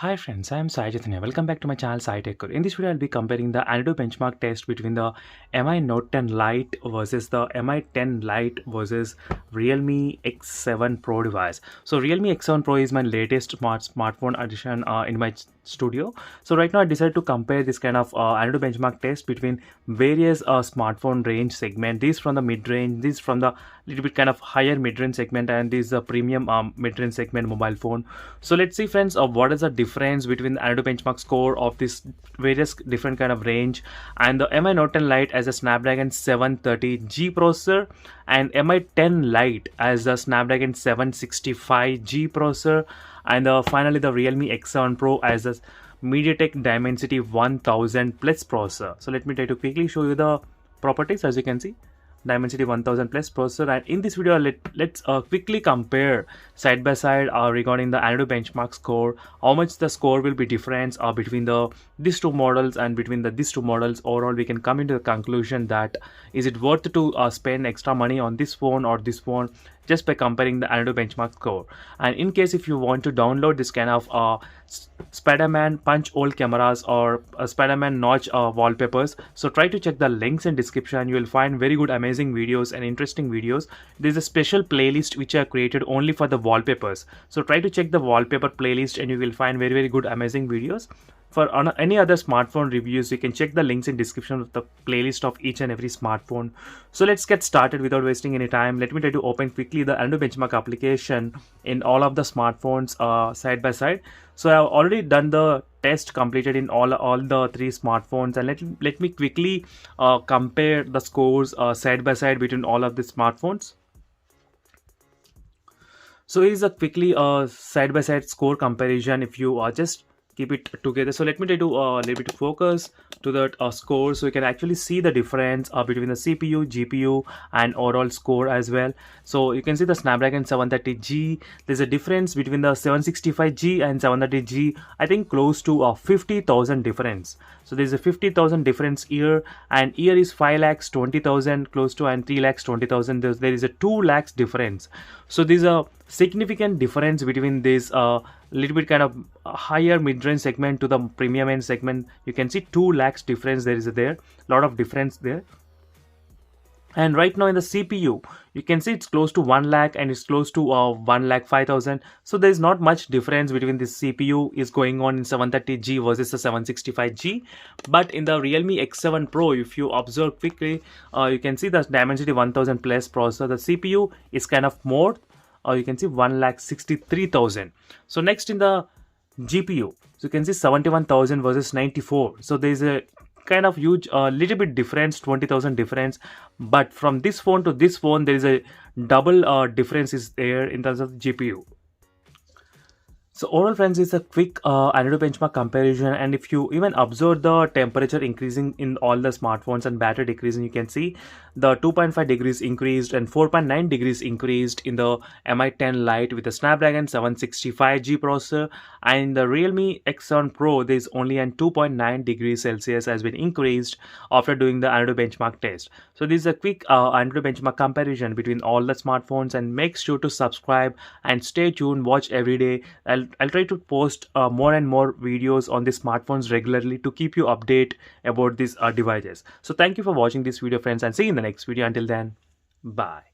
Hi friends, I am Sai Chaitanya. Welcome back to my channel Sai Tech Guru. In this video, I'll be comparing the Antutu benchmark test between the Mi Note 10 Lite versus the Mi 10 Lite versus Realme X7 Pro device. So Realme X7 Pro is my latest smartphone addition in my studio. So right now I decided to compare this kind of Antutu benchmark test between various smartphone range segment. This from the mid-range, this from the little bit kind of higher mid-range segment, and this is the premium mid-range segment mobile phone. So let's see friends, what is the difference between the Antutu benchmark score of this various different kind of range, and the Mi Note 10 Lite as a Snapdragon 730G processor and Mi 10 Lite as a Snapdragon 765G processor, and finally the Realme X7 Pro as a MediaTek Dimensity 1000 Plus processor. So let me try to quickly show you the properties. As you can see, Dimensity 1000 Plus processor, and in this video let's quickly compare side by side regarding the Antutu benchmark score, how much the score will be difference between these two models, and between these two models overall we can come into the conclusion that is it worth to spend extra money on this phone or this phone just by comparing the Antutu benchmark score. And in case if you want to download this kind of Spider-Man punch hole cameras or Spider-Man notch wallpapers, so try to check the links in description. You will find very good amazing videos and interesting videos. There is a special playlist which I created only for the wallpapers, so try to check the wallpaper playlist and you will find very good amazing videos. For any other smartphone reviews, you can check the links in description of the playlist of each and every smartphone. So let's get started without wasting any time. Let me try to open quickly the Antutu benchmark application in all of the smartphones side by side. So I have already done the test completed in all the three smartphones, and let me quickly compare the scores side by side between all of the smartphones. So it is a quickly side by side score comparison if you just keep it together. So let me try to a little bit focus to that score, so you can actually see the difference between the CPU, GPU and overall score as well. So you can see the Snapdragon 730G, there's a difference between the 765G and 730G, I think close to 50,000 difference. So there's a 50,000 difference here, and here is 5,20,000 close to, and 3,20,000. There is a 2 lakhs difference. So there's a significant difference between this little bit kind of higher mid-range segment to the premium end segment. You can see 2 lakhs difference. There is a lot of difference there. And right now in the CPU, you can see it's close to 1 lakh and it's close to 1,05,000. So there is not much difference between this CPU is going on in 730G versus the 765G. But in the Realme X7 Pro, if you observe quickly, you can see the Dimensity 1000 Plus processor. The CPU is kind of more. You can see 1,63,000. So next in the GPU, so you can see 71,000 versus 94. So there is a kind of huge little bit difference, 20,000 difference. But from this phone to this phone, there is a double difference is there in terms of GPU. So overall friends, it's a quick Antutu benchmark comparison, and if you even observe the temperature increasing in all the smartphones and battery decreasing, you can see the 2.5 degrees increased and 4.9 degrees increased in the Mi 10 Lite with the Snapdragon 765G processor, and the Realme X7 Pro there is only an 2.9 degrees Celsius has been increased after doing the Antutu benchmark test. So this is a quick Antutu benchmark comparison between all the smartphones, and make sure to subscribe and stay tuned, watch every day. I'll try to post more and more videos on the smartphones regularly to keep you update about these devices. So thank you for watching this video friends, and see you in the next video. Until then, bye.